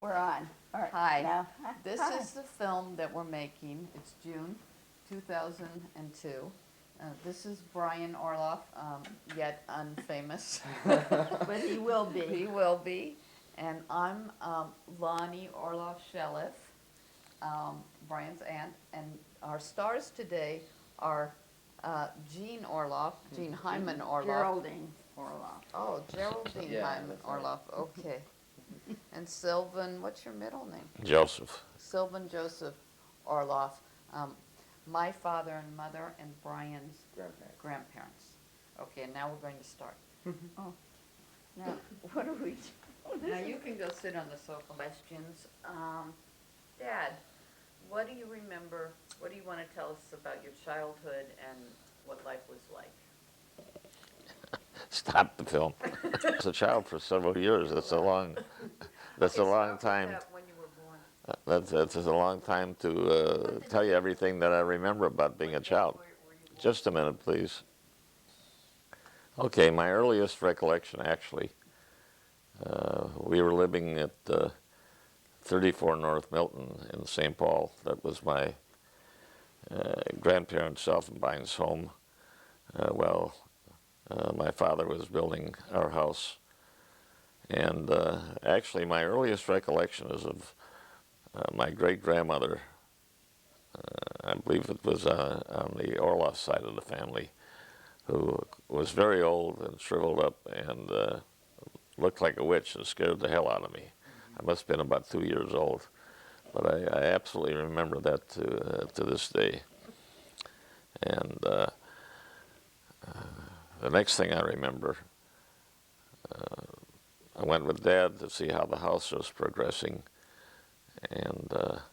We're on. All right. Hi. Now, This hi. is the film that we're making. It's June 2002. This is Brian Orloff, yet unfamous. But he will He be. will be. And I'm Lonnie Orloff-Shellef, Brian's aunt. And our stars today are Jean Orloff, Jean Hyman Orloff. Geraldine Orloff. Oh, Geraldine Yeah, Hyman that's right. Orloff, okay. And Sylvan, what's your middle name? Joseph. Sylvan Joseph Orloff, my father and mother, and Brian's Grandparents. grandparents. Okay, and now we're going to start. Oh, now, what are we doing? Now you can go sit on the sofa. Questions. Dad, what do you remember, what do you want to tell us about your childhood and what life was like? Stop the film. As a child for several years, that's a long Okay, start with time. that when you were born. That's a long time to tell you everything that I remember about being a child. Where were you born? Just a minute, please. Okay, my earliest recollection, actually, we were living at 34 North Milton in St. Paul. That was my grandparents' Self-Bine's home. My father was building our house. And actually, my earliest recollection is of my great-grandmother. I believe it was on the Orloff side of the family, who was very old and shriveled up and looked like a witch and scared the hell out of me. I must have been about 2 years old, but I absolutely remember that to this day. And the next thing I remember, I went with Dad to see how the house was progressing, and a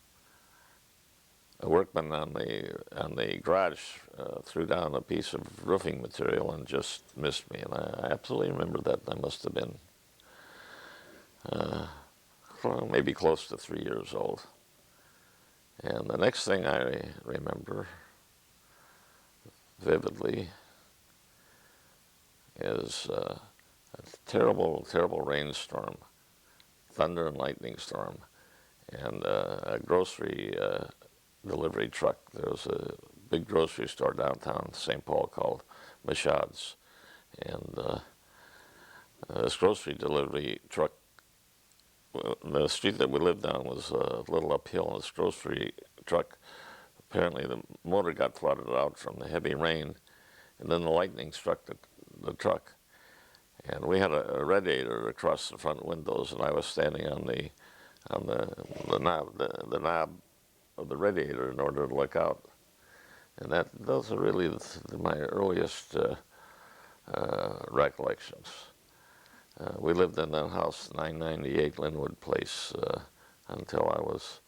workman on the garage threw down a piece of roofing material and just missed me, and I absolutely remember that. I must have been maybe close to 3 years old. And the next thing I remember vividly is a terrible, terrible rainstorm, thunder and lightning storm, and a grocery delivery truck. There was a big grocery store downtown St. Paul called Michaud's, and this grocery delivery truck, the street that we lived on was a little uphill, and this grocery truck, apparently the motor got flooded out from the heavy rain, and then the lightning struck the truck. And we had a radiator across the front windows, and I was standing on the knob of the radiator in order to look out. And those are really my earliest recollections. We lived in that house, 998 Linwood Place, until I was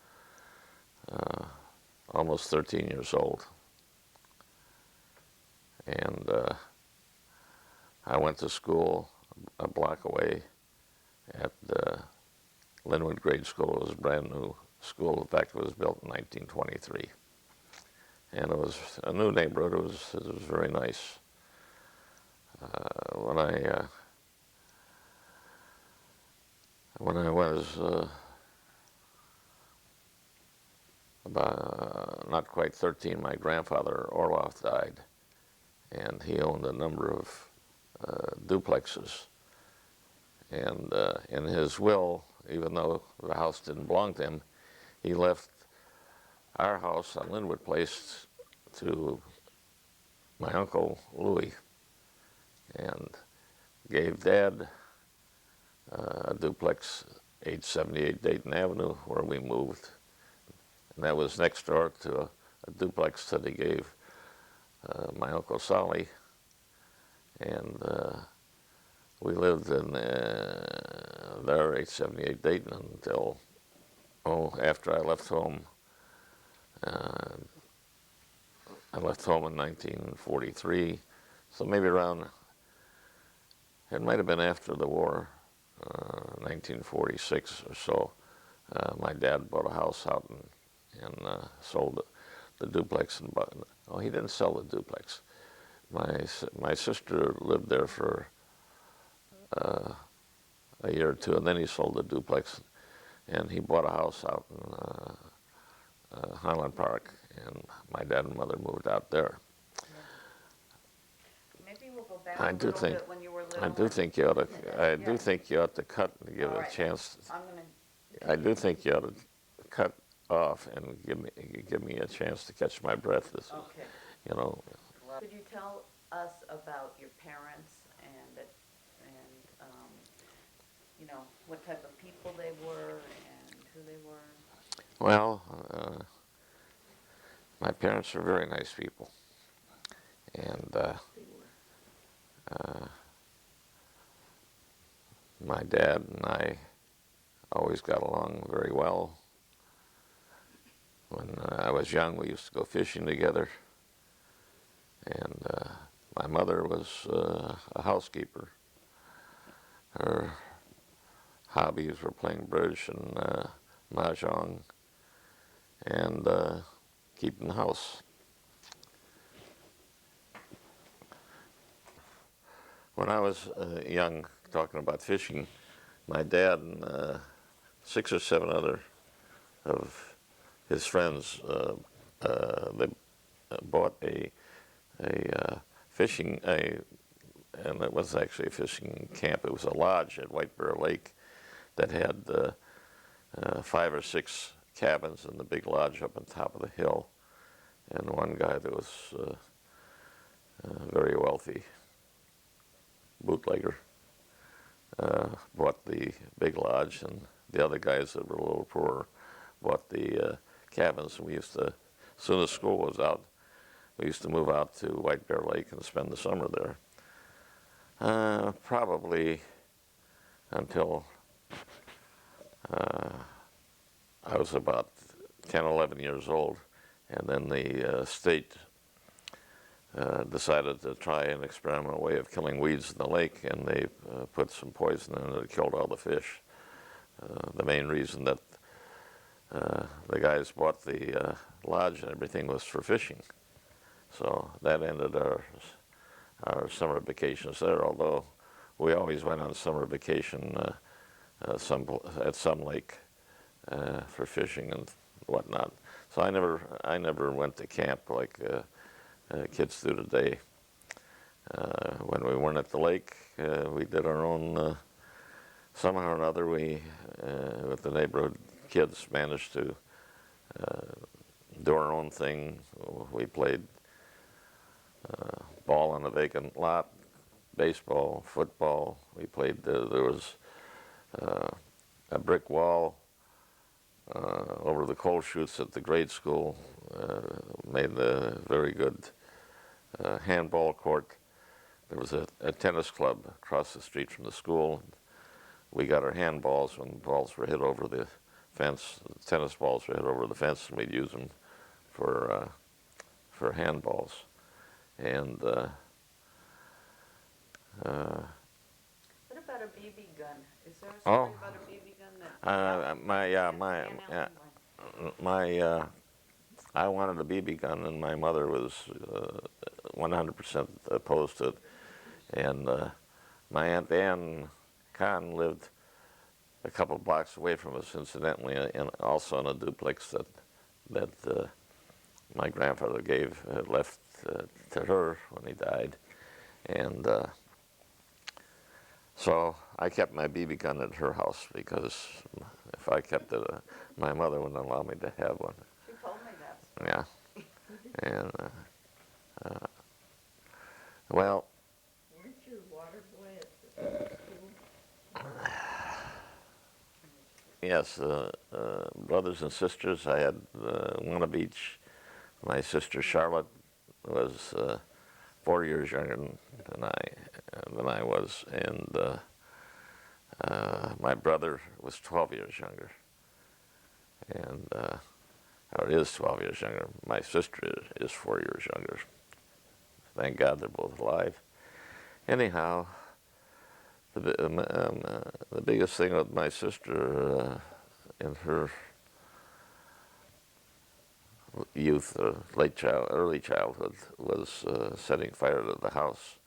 almost 13 years old. And I went to school a block away at Linwood Grade School. It was a brand new school. In fact, it was built in 1923. And it was a new neighborhood. It was very nice. When I was about not quite 13, my grandfather Orloff died, and he owned a number of duplexes. And in his will, even though the house didn't belong to him, he left our house on Linwood Place to my uncle Louis, and gave Dad a duplex, 878 Dayton Avenue, where we moved. And that was next door to a duplex that he gave my Uncle Solly. And we lived in there, 878 Dayton, until, after I left home. I left home in 1943, so maybe around, it might have been after the war, 1946 or so. My dad bought a house out and sold the duplex. He didn't sell the duplex. My sister lived there for a year or two, and then he sold the duplex. and he bought a house out in Highland Park, and my dad and mother moved out there. Maybe we'll go back I a do little think, bit when you were little. I do think you ought to, I do Yeah. think you ought to cut and give All a right. chance. I'm gonna. I do think you ought to cut off and give me a chance to catch my breath. This is, Okay. you know, Could you tell us about your parents and you know, what type of people they were and who they were? well, my parents are very nice people, and my dad and I always got along very well. When I was young, we used to go fishing together, and my mother was a housekeeper. Her hobbies were playing bridge and mahjong and keeping the house. When I was young, talking about fishing, my dad and 6 or 7 other of his friends they bought a fishing and it was actually a fishing camp. It was a lodge at White Bear Lake that had 5 or 6 cabins in the big lodge up on top of the hill. And one guy that was very wealthy, bootlegger, bought the big lodge, and the other guys that were a little poorer bought the cabins. And we used to, as soon as school was out, we used to move out to White Bear Lake and spend the summer there. Probably until I was about 10, 11 years old, and then the state decided to try an experimental way of killing weeds in the lake, and they put some poison in it that killed all the fish. The main reason that the guys bought the lodge and everything was for fishing. So that ended our summer vacations there, although we always went on summer vacation at some lake for fishing and whatnot. So I never went to camp like kids do today. When we weren't at the lake, we did our own. Somehow or another, we, with the neighborhood kids, managed to do our own thing. We played ball on a vacant lot, baseball, football. We played. There was a brick wall over the coal chutes at the grade school. Made a very good handball court. There was a tennis club across the street from the school. We got our handballs when balls were hit over the fence. Tennis balls were hit over the fence, and we'd use them for handballs. And What about a BB gun? Is there a story about a BB gun that? I wanted a BB gun, and my mother was 100% opposed to it. And my Aunt Ann Kahn lived a couple blocks away from us, incidentally, and also in a duplex that my grandfather left to her when he died. And so I kept my BB gun at her house, because if I kept it, my mother wouldn't allow me to have one. She told me that. Yeah. And, well, Weren't you a water boy at the school? yes, brothers and sisters. I had one of each. My sister Charlotte was 4 years younger than I was, and my brother was 12 years younger, and or is 12 years younger. My sister is 4 years younger. Thank God they're both alive. Anyhow, the biggest thing with my sister in her youth, early childhood, was setting fire to the house.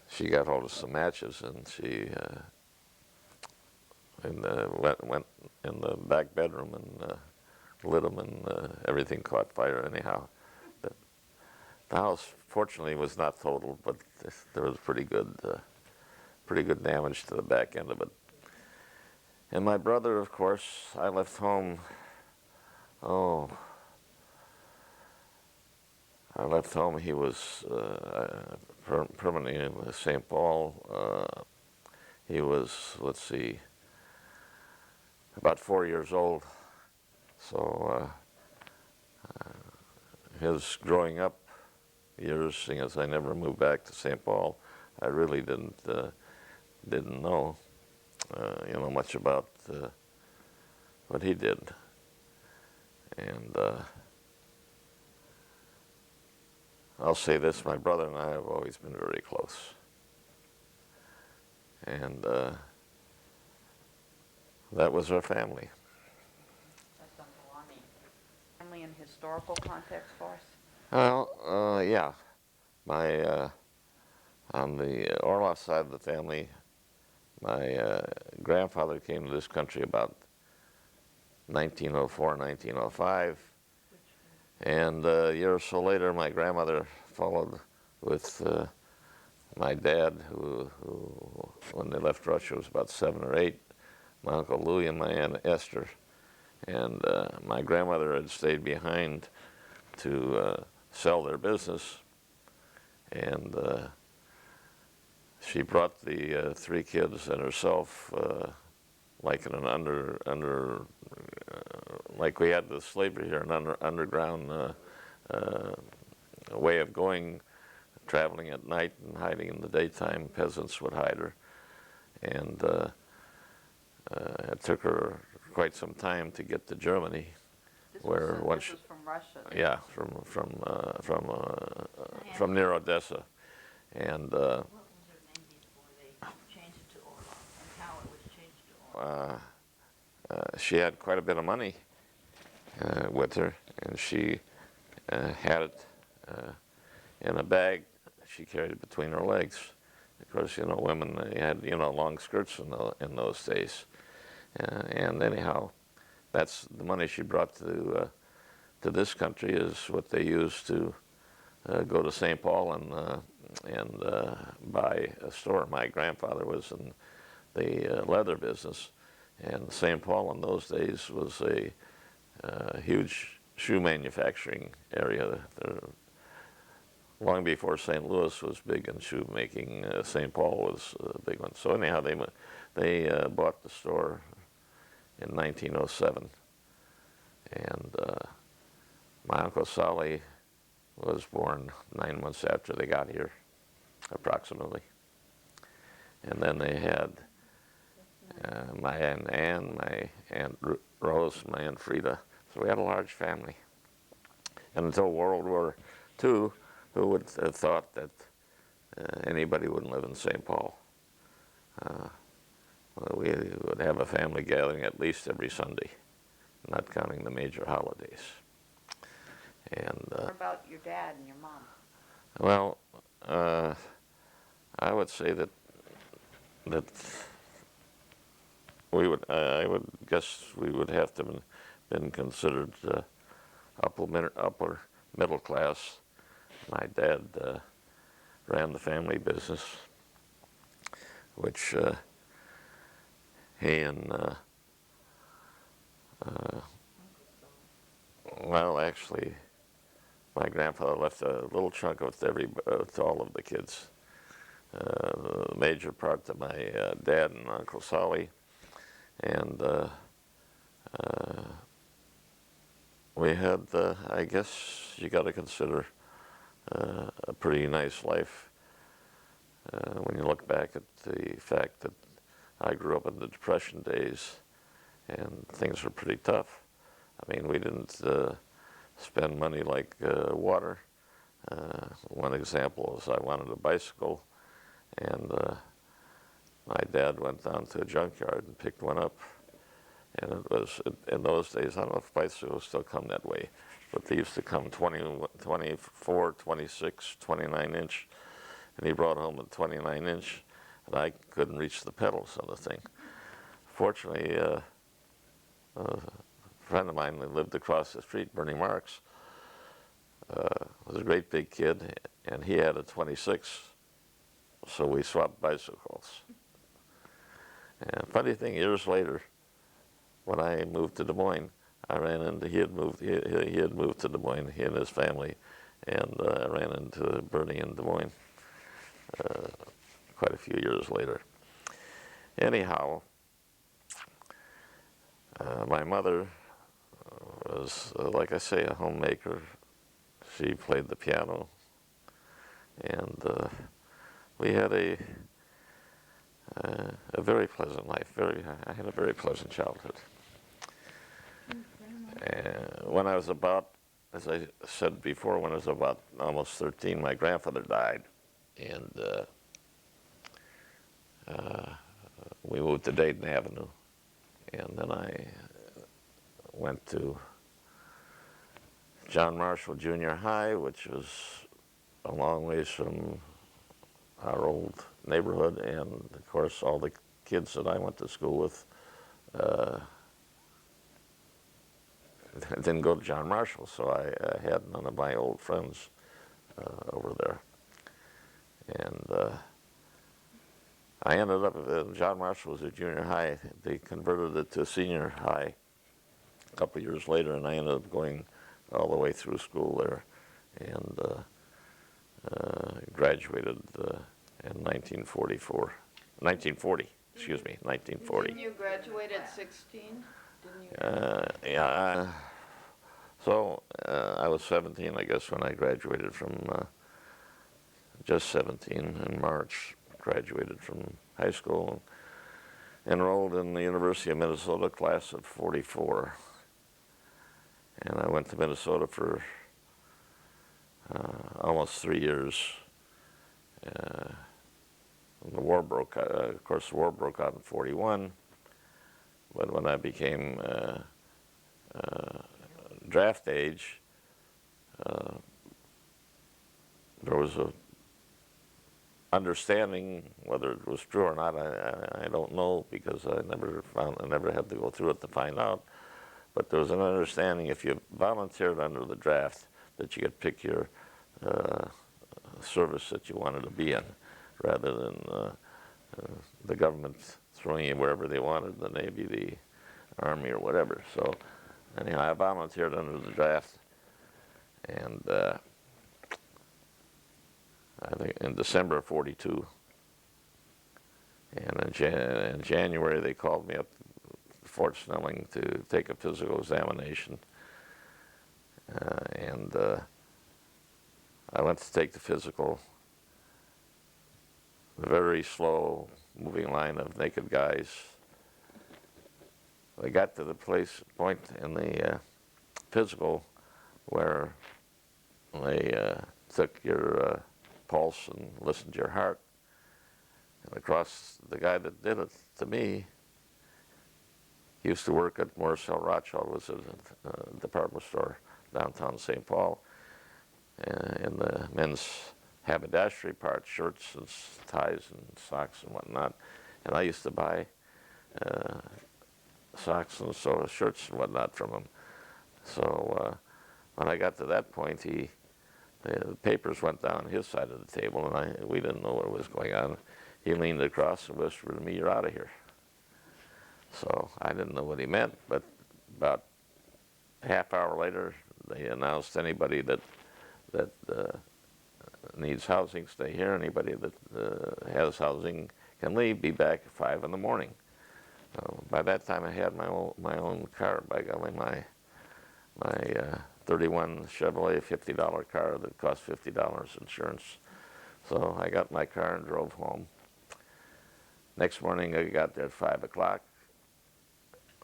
She got hold of some matches, and she and went in the back bedroom and lit them, and everything caught fire anyhow. The house, fortunately, was not totaled, but there was pretty good damage to the back end of it. And my brother, of course, I left home. Oh, I left home. He was permanently in St. Paul. He was, let's see, about 4 years old. So his growing up years, seeing as I never moved back to St. Paul, I really didn't know, much about what he did. And I'll say this: my brother and I have always been very close. And that was our family. That's Uncle Lonnie. Family in historical context for us? Well, yeah. My on the Orloff side of the family, my grandfather came to this country about 1904, 1905, and a year or so later, my grandmother followed with my dad, who when they left Russia was about 7 or 8, my Uncle Louis and my Aunt Esther. And my grandmother had stayed behind to sell their business, and she brought the 3 kids and herself, like in an like we had the slavery here, an underground way of going, traveling at night and hiding in the daytime. Peasants would hide her, and it took her quite some time to get to Germany, This where was, once this was from Russia. yeah, from near Odessa, and What was her name before they changed it to Orloff, and how it was changed to Orloff? she had quite a bit of money with her, and she had it in a bag. She carried it between her legs. Of course, women, they had, long skirts in those days. And anyhow, that's the money she brought to this country is what they used to go to St. Paul and buy a store. My grandfather was in the leather business, and St. Paul in those days was a huge shoe manufacturing area. Long before St. Louis was big in shoe making, St. Paul was a big one. So anyhow, they bought the store in 1907, and my Uncle Sally was born 9 months after they got here, approximately. And then they had my Aunt Ann, my Aunt Rose, my Aunt Frida. So we had a large family. And until World War II, who would have thought that anybody wouldn't live in St. Paul? Well, we would have a family gathering at least every Sunday, not counting the major holidays. And What about your dad and your mom? well, I would say that I would guess we would have to have been considered upper middle class. My dad ran the family business, which he and well, actually, my grandfather left a little chunk of it to all of the kids. The major part to my dad and Uncle Sally, and we had, I guess you got to consider a pretty nice life when you look back at the fact that I grew up in the Depression days, and things were pretty tough. I mean, we didn't spend money like water. One example is I wanted a bicycle, and my dad went down to a junkyard and picked one up. And it was, in those days, I don't know if bicycles still come that way, but they used to come 20, 24, 26, 29 inch. And he brought home a 29 inch, and I couldn't reach the pedals on the thing. fortunately, a friend of mine that lived across the street, Bernie Marks, was a great big kid, and he had a 26, so we swapped bicycles. And funny thing, years later, when I moved to Des Moines, I ran into, he had moved to Des Moines, he and his family, and I ran into Bernie in Des Moines quite a few years later. Anyhow, my mother was, like I say, a homemaker. She played the piano, and we had a very pleasant life. I had a very pleasant childhood. And when I was about, as I said before, when I was about almost 13, my grandfather died, and we moved to Dayton Avenue, and then I went to John Marshall Junior High, which was a long ways from our old neighborhood, and of course all the kids that I went to school with didn't go to John Marshall, so I had none of my old friends over there. And I ended up, John Marshall was a junior high. They converted it to a senior high a couple of years later, and I ended up going all the way through school there, and graduated in 1940, excuse me, 1940. Didn't you graduate at 16? Didn't you? Yeah. So I was 17, I guess, when I graduated from, just 17 in March, graduated from high school, enrolled in the University of Minnesota class of 44. And I went to Minnesota for almost 3 years. The war broke out. Of course, the war broke out in 41. But when I became draft age, there was a understanding, whether it was true or not, I don't know, because I never had to go through it to find out. But there was an understanding, if you volunteered under the draft, that you could pick your service that you wanted to be in, rather than the government throwing you wherever they wanted, the Navy, the Army, or whatever. So anyhow, I volunteered under the draft, and I think in December of 42, and in January they called me up to Fort Snelling to take a physical examination, and I went to take the physical. A very slow moving line of naked guys. I got to the point in the physical where they took your pulse and listened to your heart. And across, the guy that did it to me, he used to work at Morrisville Rothschild, was a department store downtown St. Paul, in the men's haberdashery part, shirts and ties and socks and whatnot. And I used to buy socks and shirts and whatnot from him. So when I got to that point, the papers went down his side of the table, and we didn't know what was going on. He leaned across and whispered to me, "You're out of here." So I didn't know what he meant, but about a half hour later, they announced anybody that needs housing, stay here. Anybody that has housing can leave, be back at 5 in the morning. By that time, I had my own car. By golly, my 31 Chevrolet $50 car that cost $50 insurance. So I got my car and drove home. Next morning, I got there at 5 o'clock.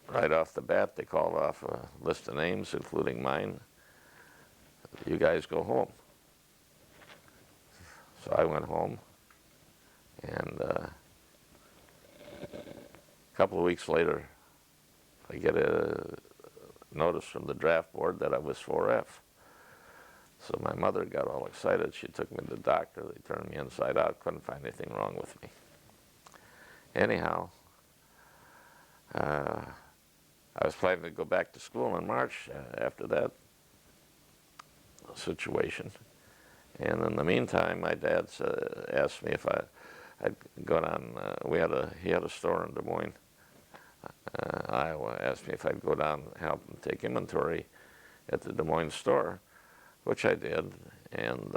Right off the bat, they called off a list of names, including mine. "You guys go home." So I went home, and a couple of weeks later, I get a notice from the draft board that I was 4F. So my mother got all excited. She took me to the doctor. They turned me inside out, couldn't find anything wrong with me. Anyhow, I was planning to go back to school in March after that situation. And in the meantime, my dad asked me if I'd go down. He had a store in Des Moines, Iowa. Asked me if I'd go down and help him take inventory at the Des Moines store, which I did. And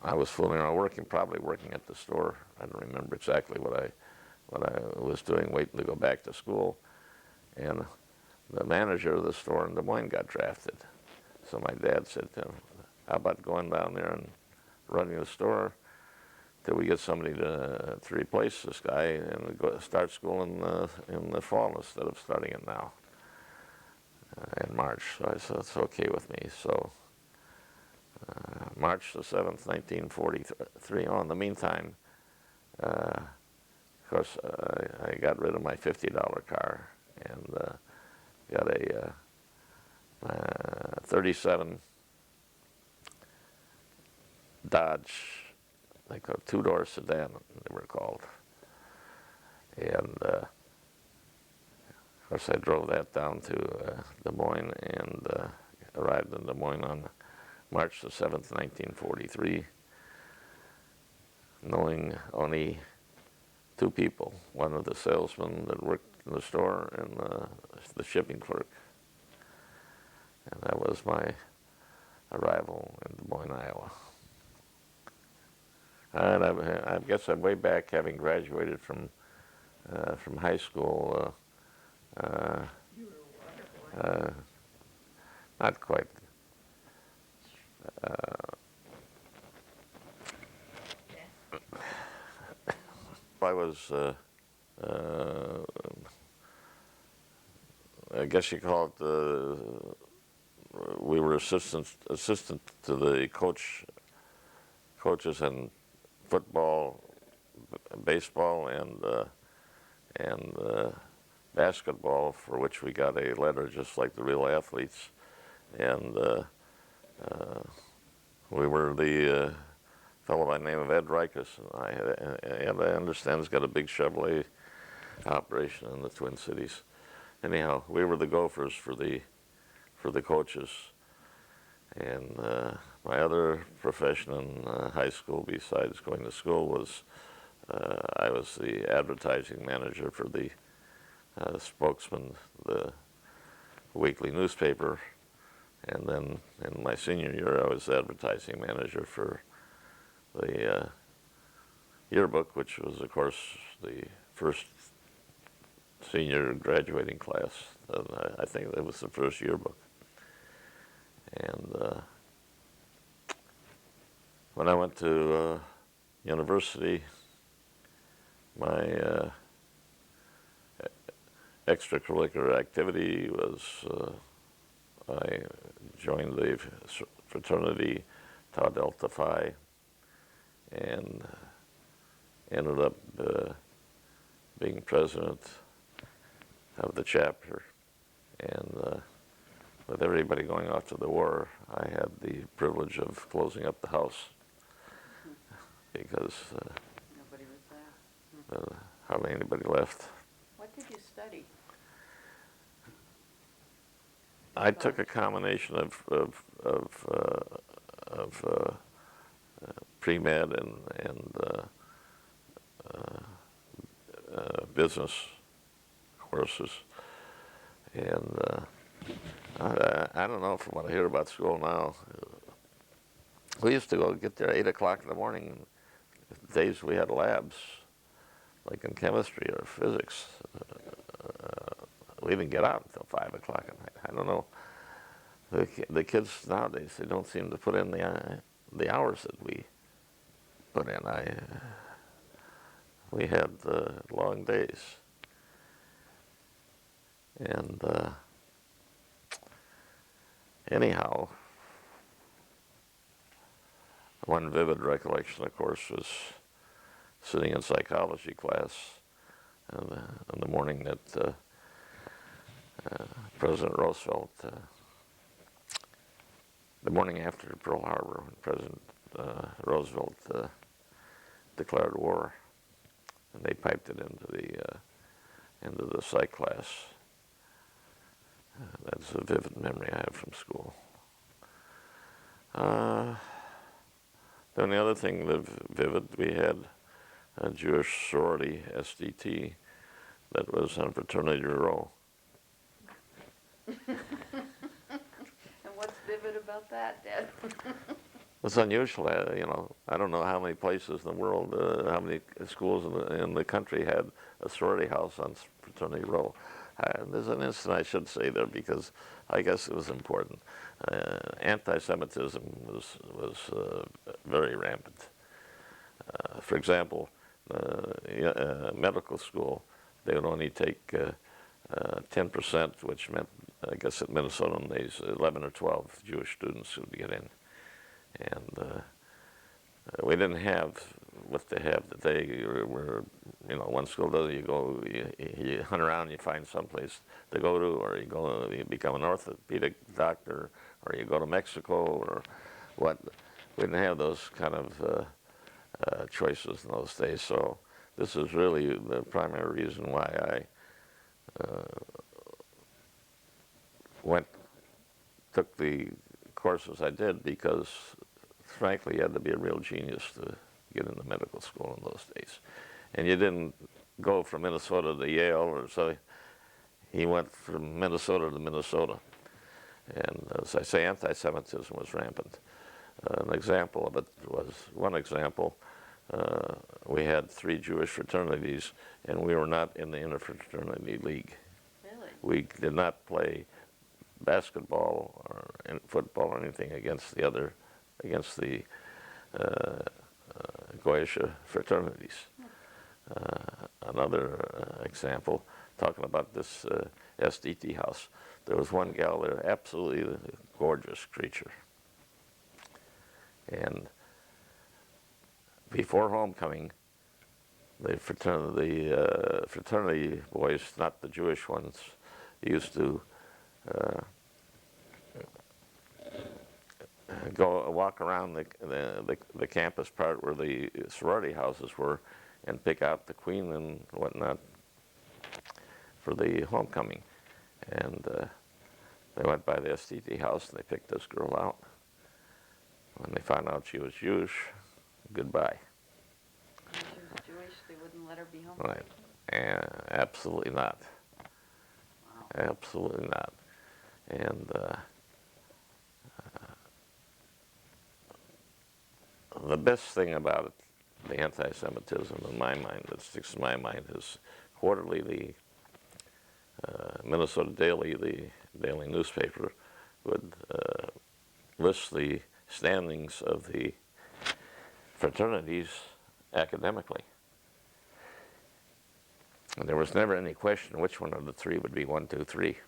I was fooling around, probably working at the store. I don't remember exactly what I was doing, waiting to go back to school. And the manager of the store in Des Moines got drafted. So my dad said to him, how about going down there and running the store till we get somebody to replace this guy and start school in the fall instead of starting it now in March. So I said, it's okay with me. So March the 7th, 1943. Oh, in the meantime, of course, I got rid of my $50 car and got a 37 Dodge, like a two-door sedan, they were called. And of course, I drove that down to Des Moines and arrived in Des Moines on March the 7th, 1943, knowing only two people, one of the salesmen that worked in the store and the shipping clerk. And that was my arrival in Des Moines, Iowa. And I guess I'm way back, having graduated from high school. You were wonderful. Not quite. I was, I guess you call it, we were assistant to the coaches in football, baseball, and basketball, for which we got a letter just like the real athletes. And we were the fellow by the name of Ed Rikus, and I understand he's got a big Chevrolet operation in the Twin Cities. Anyhow, we were the Gophers for the coaches. And my other profession in high school, besides going to school, was I was the advertising manager for the spokesman, the weekly newspaper. And then in my senior year, I was advertising manager for the yearbook, which was, of course, the first senior graduating class. I think it was the first yearbook. And when I went to university, my extracurricular activity was I joined the fraternity Tau Delta Phi and ended up being president of the chapter. And with everybody going off to the war, I had the privilege of closing up the house because Nobody was there. hardly anybody left. What did you study? I took a combination of pre-med and business courses, and I don't know, from what I hear about school now, we used to go get there at 8 o'clock in the morning, days we had labs, like in chemistry or physics. We didn't get out until 5 o'clock at night. I don't know. The kids nowadays, they don't seem to put in the hours that we put in. We had long days. And anyhow, one vivid recollection, of course, was sitting in psychology class on the morning that President Roosevelt, the morning after Pearl Harbor, when President Roosevelt declared war. and they piped it into the psych class. That's a vivid memory I have from school. Then the other thing that vivid, we had a Jewish sorority, SDT, that was on fraternity row. And what's vivid about that, Dad? It's unusual, I don't know how many places in the world, how many schools in the country had a sorority house on fraternity row. There's an incident I should say there because I guess it was important. Anti-Semitism was very rampant. For example, medical school, they would only take 10%, which meant, I guess at Minnesota days, 11 or 12 Jewish students would get in. And we didn't have what they have today, where, one school does, you go, you hunt around, you find someplace to go to, or you become an orthopedic doctor, or you go to Mexico, or what. We didn't have those kind of choices in those days. So this is really the primary reason why I took the courses I did, because frankly you had to be a real genius to get into medical school in those days. And you didn't go from Minnesota to Yale, or so. He went from Minnesota to Minnesota. And as I say, anti-Semitism was rampant. An example of it was, one example, we had 3 Jewish fraternities, and we were not in the interfraternity league. Really? We did not play basketball or football or anything against the Goyish fraternities. Another example, talking about this SDT house, there was one gal there, absolutely gorgeous creature. And before homecoming, the fraternity boys, not the Jewish ones, used to go walk around the campus part where the sorority houses were and pick out the queen and whatnot for the homecoming. And they went by the STT house and they picked this girl out. When they found out she was Jewish, goodbye. When she was Jewish, they wouldn't let her be home? Right. And absolutely not. Wow. Absolutely not. And the best thing about it, the anti-Semitism in my mind, that sticks in my mind, is quarterly the Minnesota Daily, the daily newspaper, would list the standings of the fraternities academically. And there was never any question which one of the 3 would be 1, 2, 3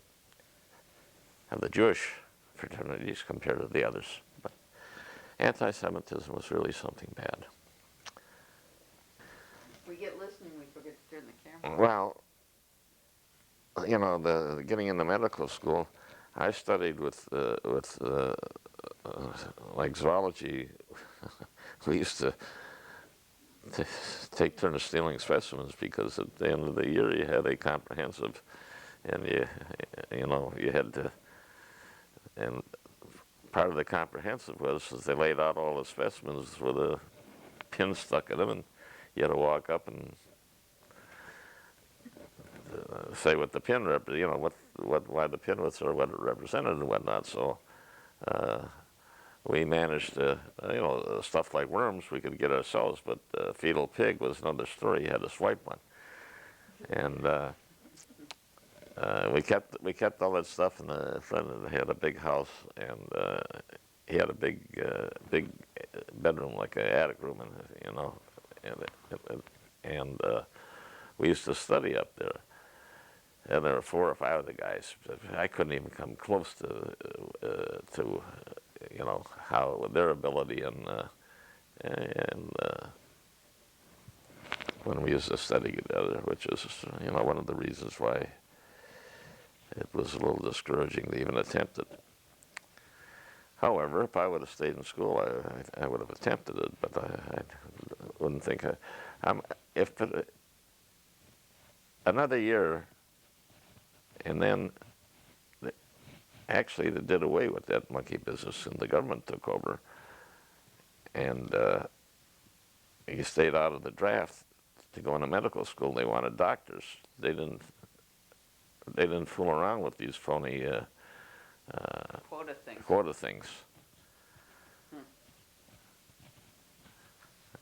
of the Jewish fraternities compared to the others. But anti-Semitism was really something bad. We get listening, we forget to turn the camera. Well, the getting into medical school, I studied with like zoology. We used to take turns stealing specimens, because at the end of the year you had a comprehensive, and you had to, and part of the comprehensive was they laid out all the specimens with a pin stuck in them, and you had to walk up and say what the pin why the pin was or what it represented and whatnot. So we managed to, stuff like worms we could get ourselves, but fetal pig was another story. You had to swipe one, and we kept all that stuff. And he had a big house, and he had a big bedroom, like an attic room, and we used to study up there. And there were 4 or 5 of the guys. I couldn't even come close to how their ability, and when we used to study together, which is one of the reasons why it was a little discouraging to even attempt it. However, if I would have stayed in school, I would have attempted it, but I wouldn't think. another year, and then actually they did away with that monkey business, and the government took over, and you stayed out of the draft to go into medical school. They wanted doctors. They didn't fool around with these phony Quota things. quota things.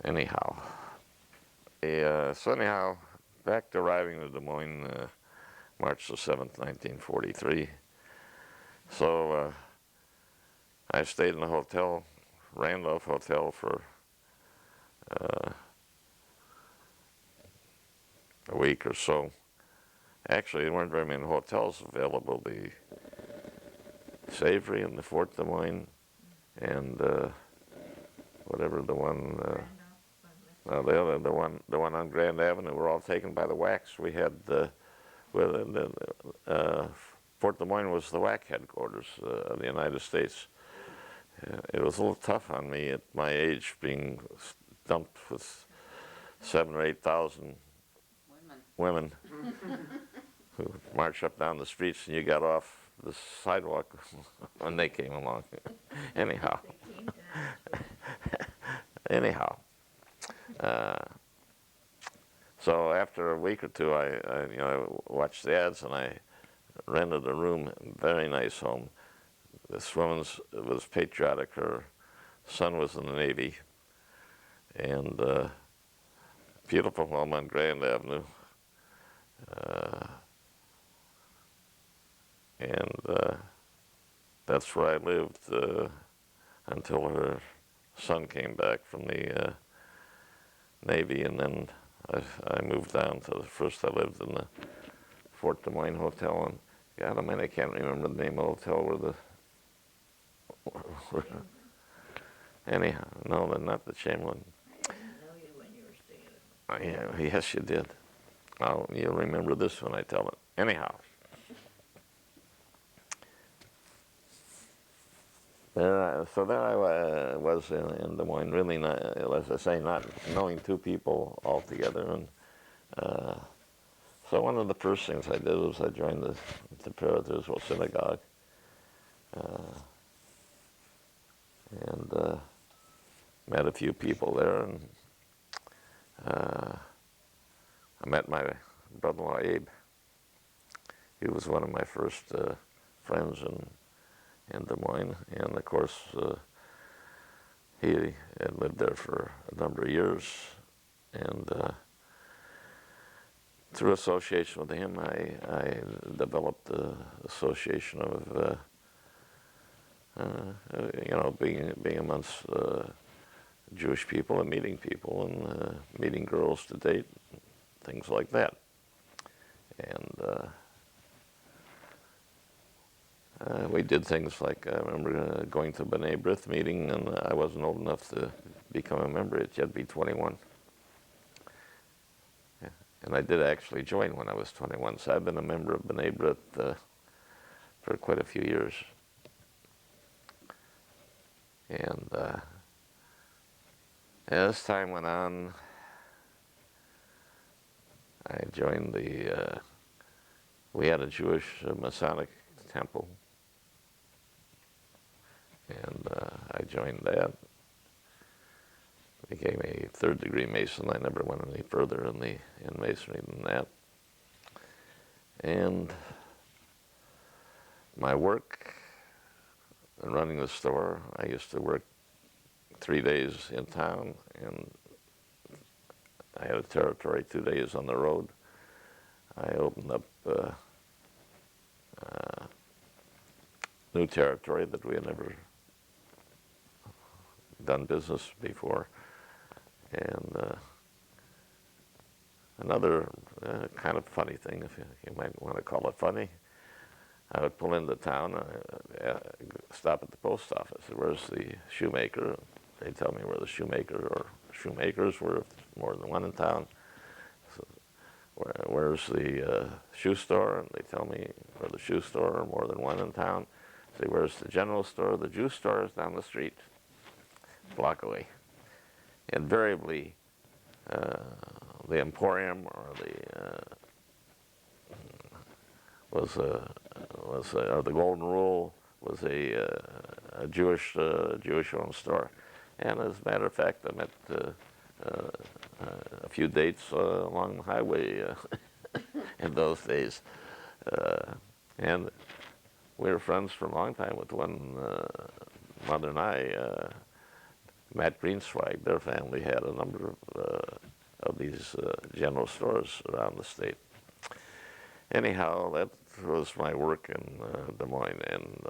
Anyhow, so anyhow, back to arriving to Des Moines, March the 7th, 1943. So I stayed in a hotel, Randolph Hotel, for a week or so. Actually, there weren't very many hotels available. The Savory in the Fort Des Moines, and whatever the one, the one on Grand Avenue, were all taken by the WACs. We had Fort Des Moines was the WAC headquarters of the United States. It was a little tough on me at my age, being dumped with 7,000 or 8,000 women who march up down the streets, and you got off the sidewalk when they came along. Anyhow. Anyhow. So after a week or two, I watched the ads, and I rented a room, a very nice home. This woman was patriotic. Her son was in the Navy, and beautiful home on Grand Avenue. And that's where I lived until her son came back from the Navy, and then I moved down to first I lived in the Fort Des Moines Hotel, and God, I can't remember the name of the hotel anyhow, no, not the Chamberlain. I didn't know you when you were staying at home. Yeah, yes, you did. You'll remember this when I tell it. Anyhow. So there I was in Des Moines, really, not, as I say, not knowing two people altogether. And so one of the first things I did was I joined the Puritans Synagogue. And met a few people there, and I met my brother-in-law Abe. He was one of my first friends in Des Moines, and of course he had lived there for a number of years, and through association with him, I developed the association of being amongst Jewish people and meeting people and meeting girls to date, things like that. And we did things like, I remember going to a B'nai B'rith meeting, and I wasn't old enough to become a member yet. You had to be 21. Yeah. And I did actually join when I was 21, so I've been a member of B'nai B'rith for quite a few years. And as time went on, I joined we had a Jewish Masonic temple, and I joined that. Became a third-degree Mason. I never went any further in Masonry than that. And my work in running the store, I used to work 3 days in town, and I had a territory 2 days on the road. I opened up new territory that we had never done business before. And another kind of funny thing, if you might want to call it funny, I would pull into town, stop at the post office. Where's the shoemaker? They'd tell me where the shoemaker or shoemakers were, if there's more than one in town. So, where's the shoe store? And they tell me where the shoe store, or more than one in town. Say, where's the general store? The Jew store is down the street, a block away. Invariably, the Emporium or or the Golden Rule was a Jewish-owned store. And as a matter of fact, I met a few dates along the highway in those days. And we were friends for a long time with one, mother and I, Matt Greenswag. Their family had a number of these general stores around the state. Anyhow, that was my work in Des Moines. And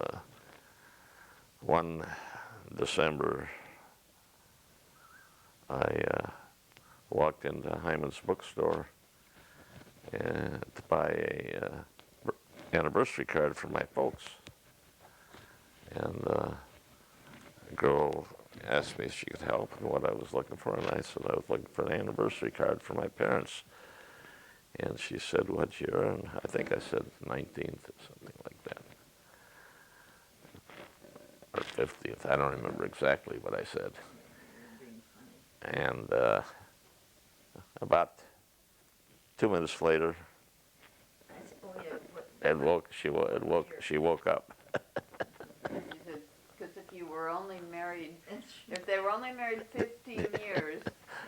one December, I walked into Hyman's bookstore to buy a anniversary card for my folks. And a girl asked me if she could help and what I was looking for, and I said I was looking for an anniversary card for my parents. And she said, "What year?" And I think I said 19th or something like that. Or 50th, I don't remember exactly what I said. And about 2 minutes later, she woke up. Because if you were only married, if they were only married 15 years,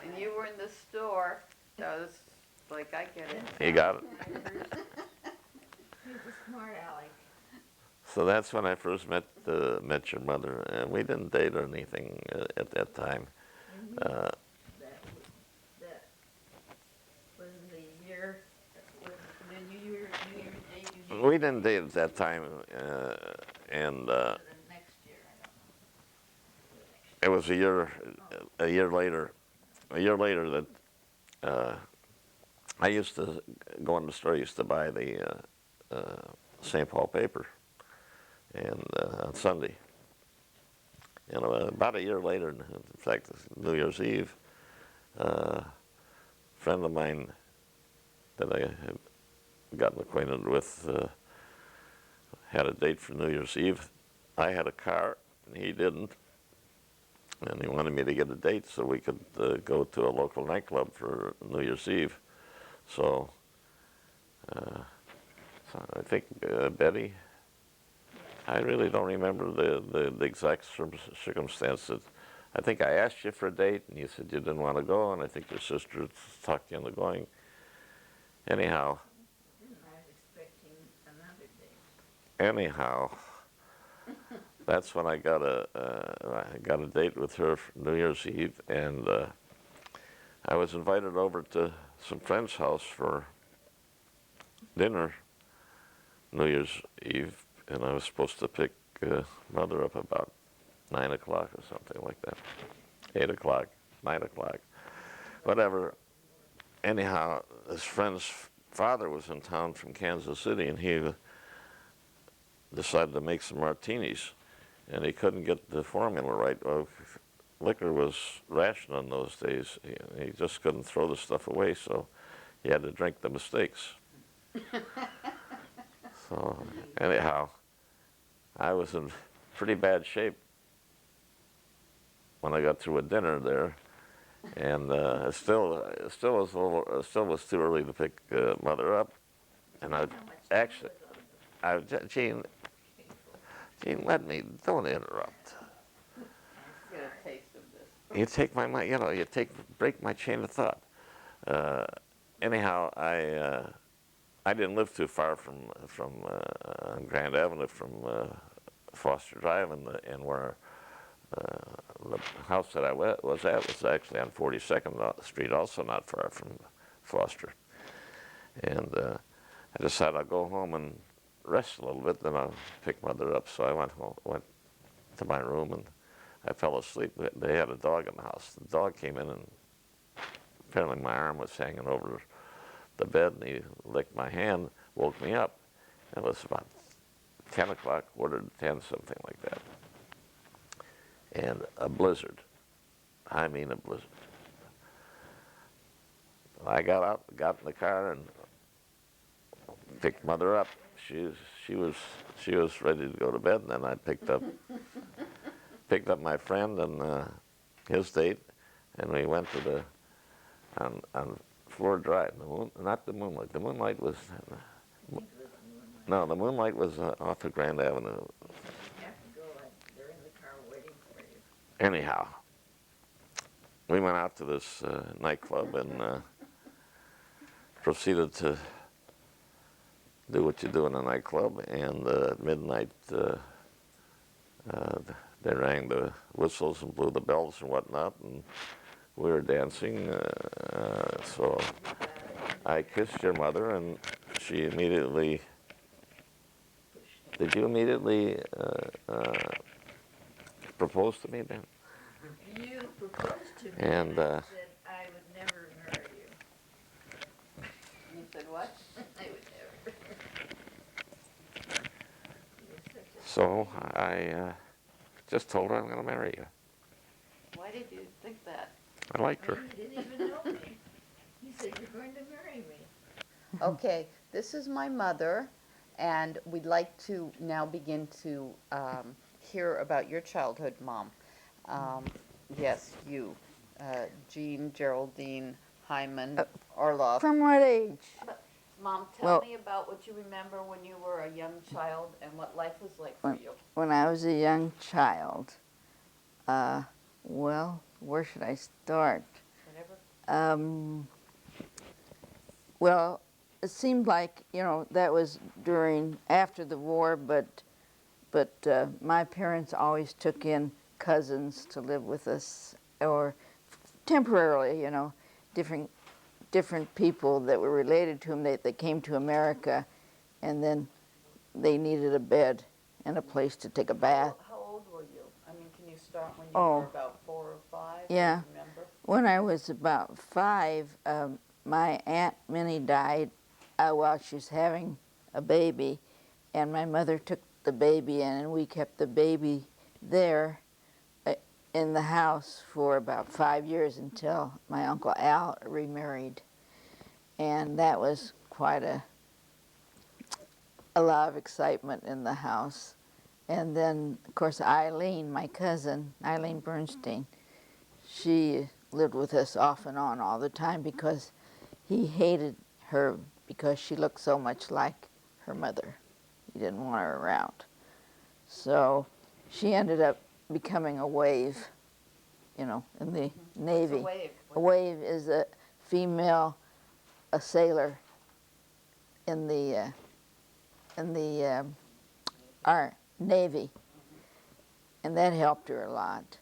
and you were in the store, that was like, I get it. You got it. He's a smart aleck. So that's when I first met your mother, and we didn't date or anything at that time. That was the year, was the New Year's Day you did? We didn't date at that time, and The next year, I don't know. it was a year later that I used to go in the store. I used to buy the St. Paul paper, and on Sunday. And about a year later, in fact, New Year's Eve, a friend of mine that I had gotten acquainted with had a date for New Year's Eve. I had a car, and he didn't. And he wanted me to get a date so we could go to a local nightclub for New Year's Eve. So I think Betty, I really don't remember the exact circumstances. I think I asked you for a date, and you said you didn't want to go, and I think your sister talked you into going. Anyhow. I was expecting another date. Anyhow, that's when I got a date with her for New Year's Eve, and I was invited over to some friend's house for dinner New Year's Eve, and I was supposed to pick Mother up about 9 o'clock or something like that. 8 o'clock, 9 o'clock, whatever. Anyhow, his friend's father was in town from Kansas City, and he decided to make some martinis, and he couldn't get the formula right. Well, liquor was rationed in those days. He just couldn't throw the stuff away, so he had to drink the mistakes. So anyhow, I was in pretty bad shape when I got through with dinner there, and it still was too early to pick Mother up, and Jean, let me, don't interrupt. Let's get a taste of this. You take my mind, break my chain of thought. Anyhow, I didn't live too far from Grand Avenue, from Foster Drive, and where the house that I was at was actually on 42nd Street, also not far from Foster. And I decided I'll go home and rest a little bit, then I'll pick Mother up. So I went to my room, and I fell asleep. They had a dog in the house. The dog came in, and apparently my arm was hanging over the bed, and he licked my hand, woke me up. It was about 10 o'clock, quarter to 10, something like that. And a blizzard. I mean a blizzard. I got out, got in the car, and picked Mother up. She was ready to go to bed, and then I picked up my friend and his date, and we went to on Fleur Drive. Not the Moonlight. The Moonlight was No, the Moonlight was off of Grand Avenue. You have to go, like, they're in the car waiting for you. Anyhow, we went out to this nightclub and proceeded to do what you do in a nightclub. And at midnight, they rang the whistles and blew the bells and whatnot, and we were dancing. So I kissed your mother, and she immediately. Did you immediately propose to me then? You proposed to me, And, and I said I would never marry you. You said what? I would never. You're such a So I just told her I'm going to marry you. Why did you think that? I liked her. You didn't even know me. You said you're going to marry me. Okay, this is my mother, and we'd like to now begin to hear about your childhood, Mom. Yes, you, Jean, Geraldine, Hyman, Orloff. From what age? Mom, tell well- me about what you remember when you were a young child and what life was like for you. When I was a young child. Well, where should I start? Whatever. Well, it seemed like, that was after the war, but my parents always took in cousins to live with us, or temporarily, different people that were related to them. They came to America, and then they needed a bed and a place to take a bath. How old were you? I mean, can you start when you Oh. were about 4 or 5? Yeah. Do you remember? When I was about 5, my Aunt Minnie died while she was having a baby, and my mother took the baby in, and we kept the baby there in the house for about 5 years until my Uncle Al remarried. And that was quite a lot of excitement in the house. And then, of course, Eileen, my cousin, Eileen Bernstein, she lived with us off and on all the time because he hated her because she looked so much like her mother. He didn't want her around. So she ended up becoming a wave, in the Navy. What's a wave? A wave is a female, a sailor in the our Navy, and that helped her a lot.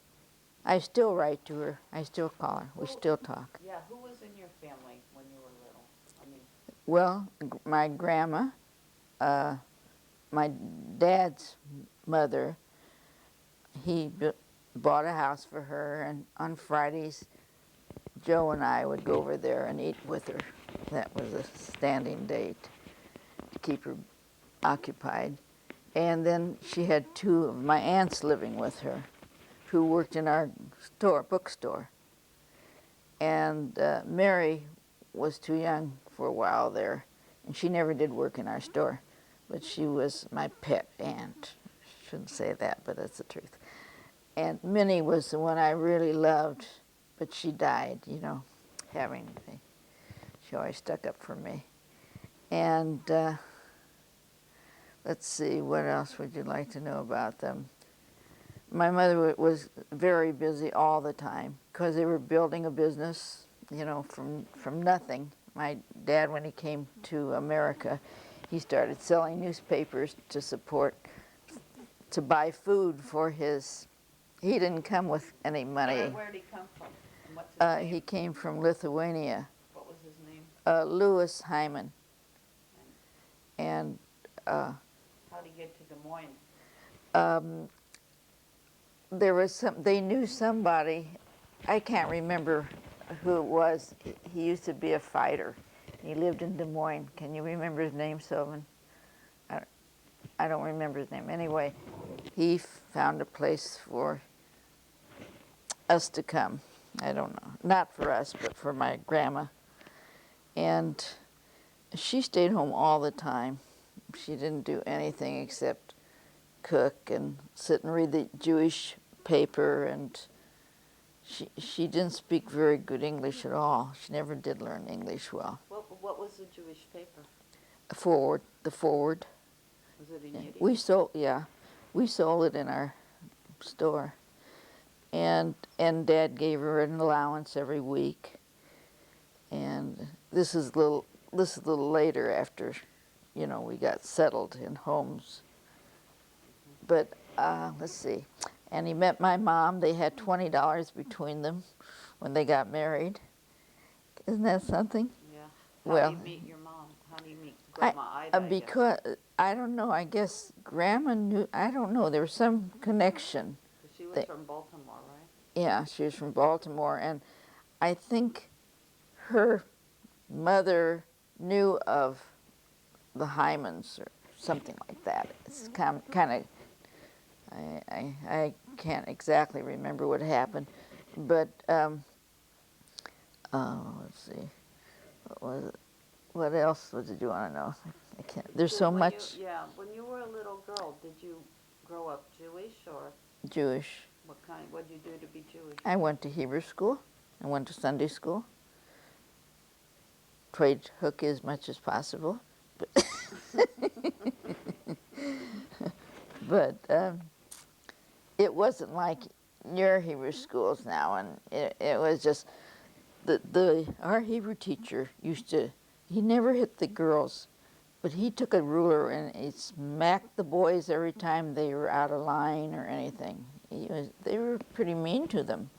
I still write to her. I still call her. We still talk. Yeah, who was in your family when you were little? I mean, Well, my grandma, my dad's mother, he bought a house for her, and on Fridays, Joe and I would go over there and eat with her. That was a standing date to keep her occupied. And then she had 2 of my aunts living with her who worked in our bookstore. And Mary was too young for a while there, and she never did work in our store, but she was my pet aunt. Shouldn't say that, but that's the truth. And Minnie was the one I really loved, but she died, she always stuck up for me. And let's see, what else would you like to know about them? My mother was very busy all the time because they were building a business, from nothing. My dad, when he came to America, he started selling newspapers to buy food for he didn't come with any money. where did he come from? And what's his name? He came from Lithuania, What was his name? Louis Hyman. And How did he get to Des Moines? they knew somebody, I can't remember who it was. He used to be a fighter. He lived in Des Moines. Can you remember his name, Sylvan? I don't remember his name. Anyway, he found a place for us to come. I don't know. Not for us, but for my grandma. And she stayed home all the time. She didn't do anything except cook and sit and read the Jewish paper, and she didn't speak very good English at all. She never did learn English well. What was the Jewish paper? The Forward. Was it in Yiddish? We sold it in our store. And Dad gave her an allowance every week. And this is a little later after, you know, we got settled in homes. But let's see. And he met my mom. They had $20 between them when they got married. Isn't that something? Yeah. How Well, do you meet your mom? How do you meet Grandma Ida? I guess? because I don't know. I guess Grandma knew. I don't know. There was some connection. 'Cause she was they- from Baltimore, right? Yeah, she was from Baltimore, and I think her mother knew of the Hymans or something like that. It's kind of. I can't exactly remember what happened, but let's see. What was it? What else did you want to know? I can't. There's so When much yeah, when you were a little girl, did you grow up Jewish or Jewish. what did you do to be Jewish? I went to Hebrew school. I went to Sunday school. Tried to hook as much as possible, but it wasn't like your Hebrew schools now, and it was just our Hebrew teacher he never hit the girls, but he took a ruler and he smacked the boys every time they were out of line or anything. They were pretty mean to them.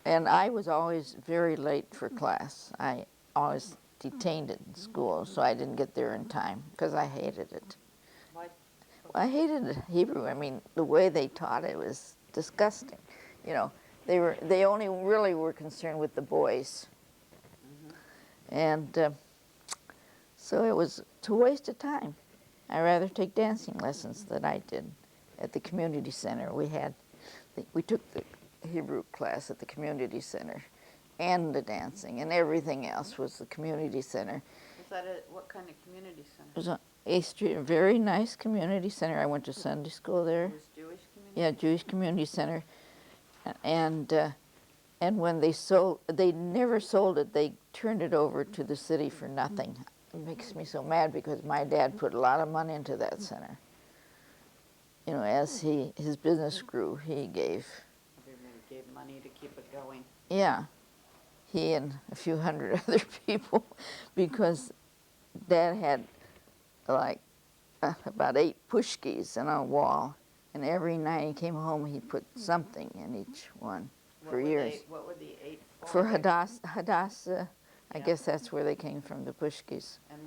And I was always very late for class. I always detained in school, so I didn't get there in time because I hated it. Why? I hated Hebrew. I mean, the way they taught it was disgusting. You know, they only really were concerned with the boys. And so it's a waste of time. I'd rather take dancing lessons than I did at the community center. We took the Hebrew class at the community center, and the dancing, and everything else was the community center. Was that what kind of community center? It was on A Street, a very nice community center. I went to Sunday school there. It was Jewish community? Yeah, Jewish community center. And when they never sold it. They turned it over to the city for nothing. It makes me so mad because my dad put a lot of money into that center. You know, as his business grew, he gave. Everybody gave money to keep it going. Yeah, he and a few hundred other people, because Dad had like about 8 pushkis on a wall, and every night he came home, he put something in each one for years. What were the 8 for? For Hadassah, I guess that's where they came from, the pushkis. And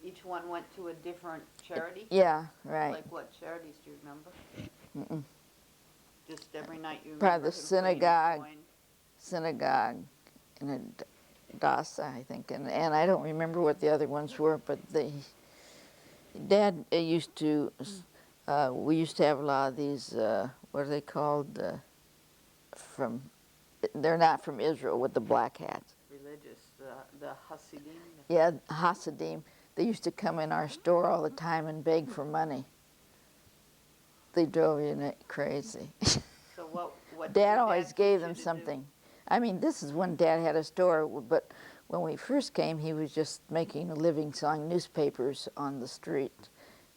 each one went to a different charity? Yeah, right. Like what charities, do you remember? Mm-mm. Just every night you remember Probably the him putting a synagogue. coin? Synagogue and Hadassah, I think, and I don't remember what the other ones were, but Dad used to. We used to have a lot of these. What are they called? They're not from Israel with the black hats. Religious, the Hasidim? Yeah, Hasidim. They used to come in our store all the time and beg for money. They drove you crazy. So what did Dad your always teach gave you them to do? something. I mean, this is when Dad had a store, but when we first came, he was just making a living selling newspapers on the street,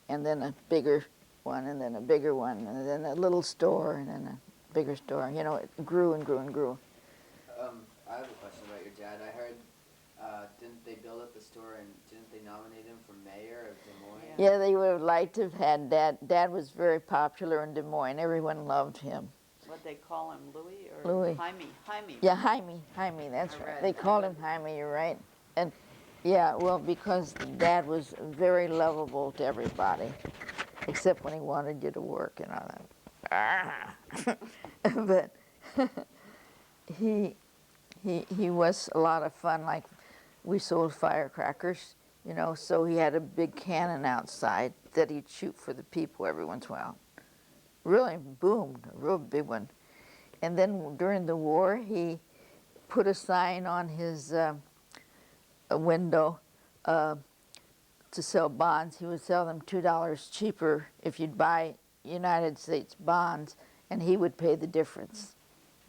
and then a bigger one, and then a bigger one, and then a little store, and then a bigger store. You know, it grew and grew and grew. I have a question about your dad. I heard, didn't they build up the store and didn't they nominate him for mayor of Des Moines? Yeah, they would have liked to have had Dad. Dad was very popular in Des Moines. Everyone loved him. What'd they call him, Louis or Louis. Jaime? Jaime. Yeah, Jaime, that's I right. read They that. called him Jaime, you're right. And yeah, well, because Dad was very lovable to everybody, except when he wanted you to work and all that. But he was a lot of fun. Like, we sold firecrackers, you know, so he had a big cannon outside that he'd shoot for the people every once in a while. Really boomed, a real big one. And then during the war, he put a sign on his window to sell bonds. He would sell them $2 cheaper if you'd buy United States bonds, and he would pay the difference.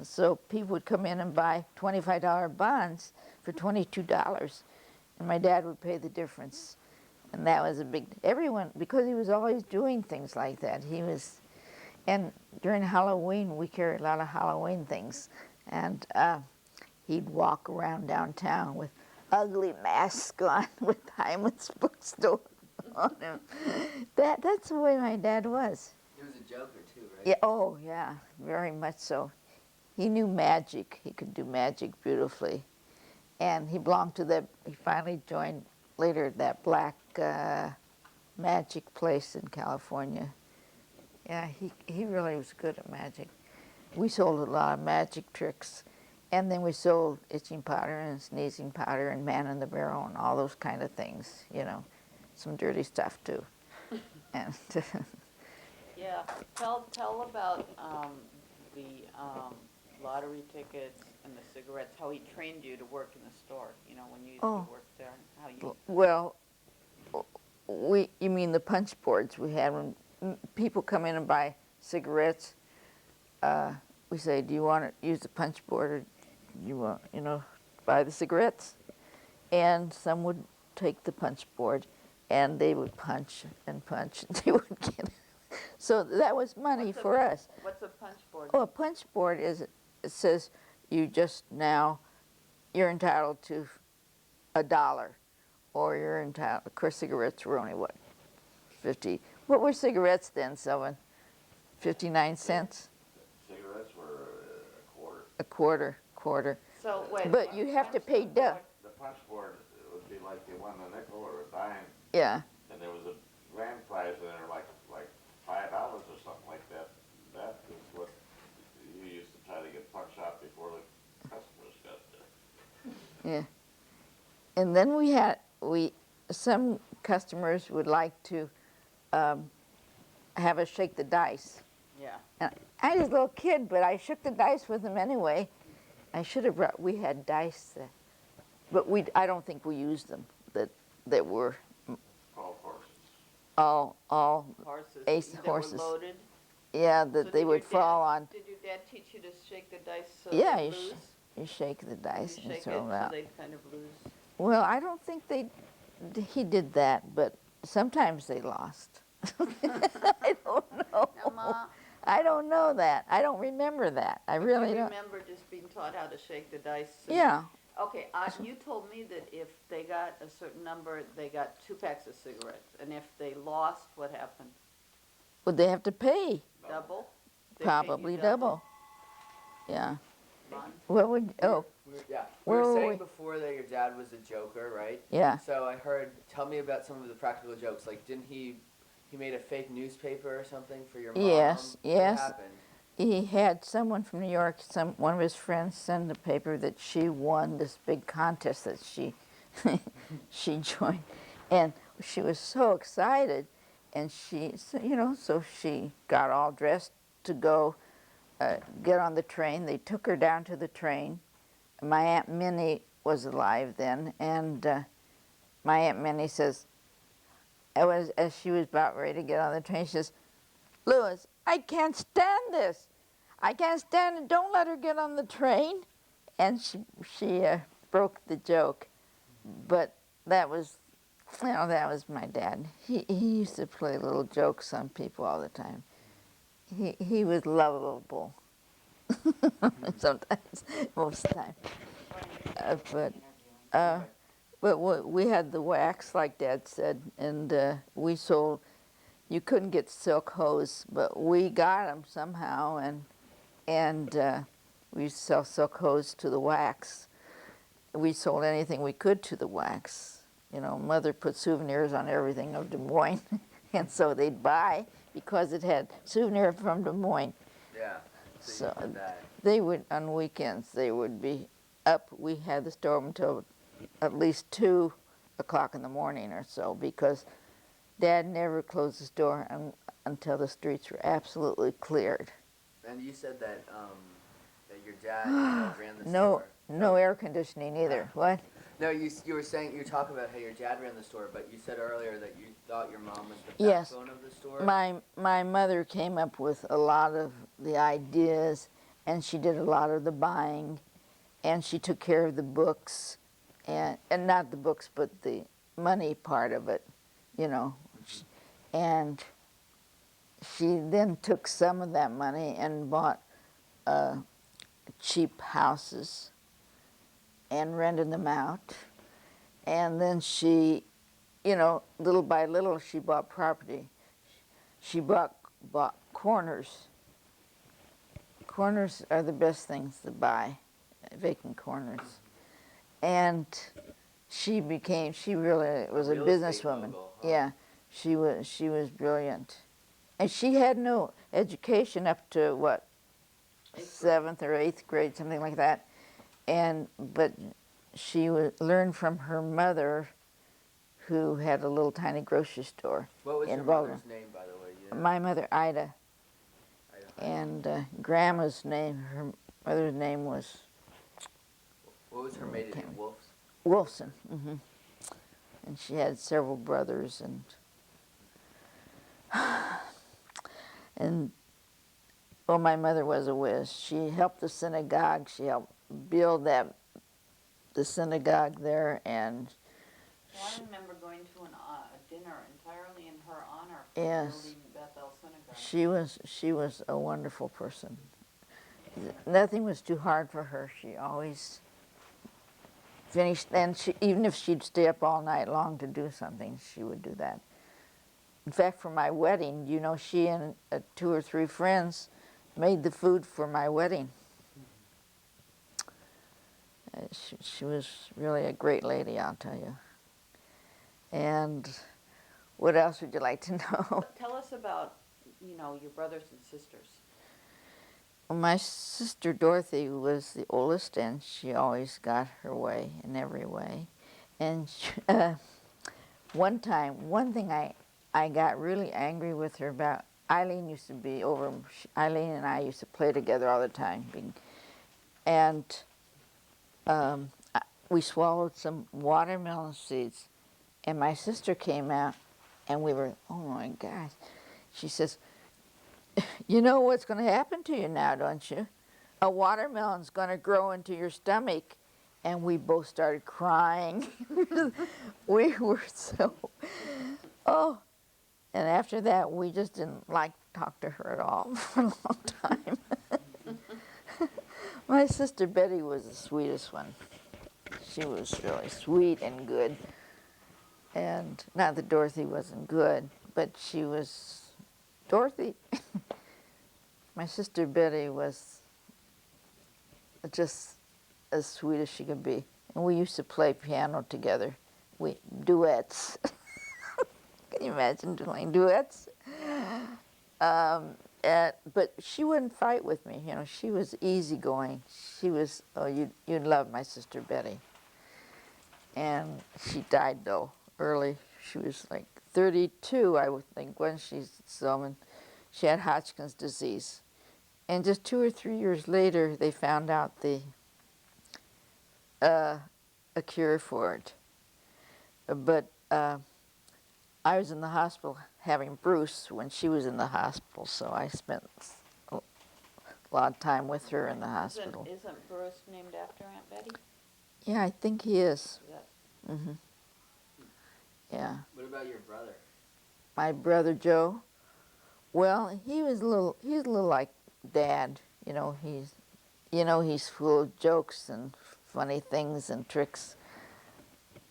So people would come in and buy $25 bonds for $22, and my dad would pay the difference. And that was a big, everyone, because he was always doing things like that. He was, and during Halloween, we carried a lot of Halloween things. And he'd walk around downtown with ugly masks on with Hyman's bookstore on him. That's the way my dad was. He was a joker too, right? Yeah, oh yeah, very much so. He knew magic. He could do magic beautifully. And he belonged to that, he finally joined later that black magic place in California. Yeah, he really was good at magic. We sold a lot of magic tricks. And then we sold itching powder and sneezing powder and man in the barrel and all those kind of things, you know. Some dirty stuff too. And Yeah, tell about the lottery tickets and the cigarettes, how he trained you to work in the store, you know, when you used Oh. to work there, and how you, well, you mean the punch boards we had when people come in and buy cigarettes, we say, do you want to use the punch board or do you want, you know, buy the cigarettes? And some would take the punch board and they would punch and punch and they would get it. So that was money What's a- for us. what's a punch board? Oh, a punch board is, it says you just now, you're entitled to $1, or you're entitled, of course cigarettes were only what, 50, what were cigarettes then, Sylvan? 59 cents? Cigarettes were a quarter. A quarter. So, wait. But you have to pay double. The punch board would be like you won a nickel or a dime, Yeah, and there was a grand prize in there like $5 or something like that. That is what you used to try to get punch out before the customers got there. yeah. And then some customers would like to have us shake the dice. Yeah. And I was a little kid, but I shook the dice with them anyway. I should have brought, we had dice, but I don't think we used them, that were Golf horses. all, Horses. Ace that horses. Were loaded. yeah, So that did they your would fall dad- on. Did your dad teach you to shake the dice so Yeah, they'd you lose? You shake the dice You and shake it throw them so out. they'd kind of lose. Well, I don't think he did that, but sometimes they lost. I don't know. Now, Ma, I don't know that. I don't remember that. I really you don't. remember just being taught how to shake the dice? Yeah. Okay, you told me that if they got a certain number, they got 2 packs of cigarettes, and if they lost, what happened? Would they have to pay? Double? They paid you Probably double. Yeah. Lon? What would, oh, Yeah. We Where were were saying we? before that your dad was a joker, right? yeah. So I heard, tell me about some of the practical jokes. Like, didn't he made a fake newspaper or something for your mom? Yes, yes. What happened? He had someone from New York, one of his friends, send a paper that she won this big contest that she she joined, and she was so excited, and so she got all dressed to go get on the train. They took her down to the train. My Aunt Minnie was alive then, and my Aunt Minnie says, as she was about ready to get on the train, she says, "Louis, I can't stand this. I can't stand it. Don't let her get on the train." And she broke the joke. But that was my dad. He used to play little jokes on people all the time. He was lovable. Sometimes, most of the time. But we had the wax, like Dad said, and we sold. You couldn't get silk hose, but we got them somehow, and we used to sell silk hose to the wax. We sold anything we could to the wax. You know, Mother put souvenirs on everything of Des Moines, and so they'd buy because it had souvenir from Des Moines. Yeah. So you did that. they would, on weekends, they would be up. We had the store until at least 2 o'clock in the morning or so, because Dad never closed the store until the streets were absolutely cleared. And you said that that your dad ran the No, store. no air conditioning either. What? No, you were saying, you were talking about how your dad ran the store, but you said earlier that you thought your mom was the Yes. backbone of the store. My mother came up with a lot of the ideas, and she did a lot of the buying, and she took care of the books, and not the books, but the money part of it. you know, and she then took some of that money and bought cheap houses and rented them out. And then she, you know, little by little, she bought property. She bought corners. Corners are the best things to buy, vacant corners. And she really was a Real estate businesswoman. mogul, huh? Yeah, she was brilliant. And she had no education up to what, seventh or eighth grade, something like that. But she learned from her mother, who had a little tiny grocery store. What was in your Baldwin. mother's name, by the way? You know? My mother, Ida, I- and Grandma's name, her mother's name was What was her maiden name? Wolf's? Wilson. And she had several brothers, and well, my mother was a whiz. She helped the synagogue. She helped build the synagogue there, and Well, I remember going to a dinner entirely in her honor for Yes. building Bethel Synagogue. she was a wonderful person. Nothing was too hard for her. She always finished, and even if she'd stay up all night long to do something, she would do that. In fact, for my wedding, you know, she and 2 or 3 friends made the food for my wedding. She was really a great lady, I'll tell you. And what else would you like to know? Tell us about, you know, your brothers and sisters. My sister Dorothy was the oldest, and she always got her way in every way. And one thing I got really angry with her about, Eileen used to be over, Eileen and I used to play together all the time. And we swallowed some watermelon seeds, and my sister came out, and we were, oh my gosh. She says, you know what's going to happen to you now, don't you? A watermelon's going to grow into your stomach. And we both started crying. We were so, oh. And after that, we just didn't like to talk to her at all for a long time. My sister Betty was the sweetest one. She was really sweet and good. And not that Dorothy wasn't good, but she was Dorothy. My sister Betty was just as sweet as she could be. And we used to play piano together. Duets. Can you imagine doing duets? But she wouldn't fight with me. You know, she was easygoing. She was, oh, you'd love my sister Betty. And she died, though, early. She was like 32, I would think, when she had Hodgkin's disease. And just 2 or 3 years later, they found out a cure for it. But I was in the hospital having Bruce when she was in the hospital, so I spent a lot of time with her in the hospital. Isn't Bruce named after Aunt Betty? Yeah, I think he is. Is that Yeah. What about your brother? My brother Joe, well, he's a little like Dad. He's full of jokes and funny things and tricks.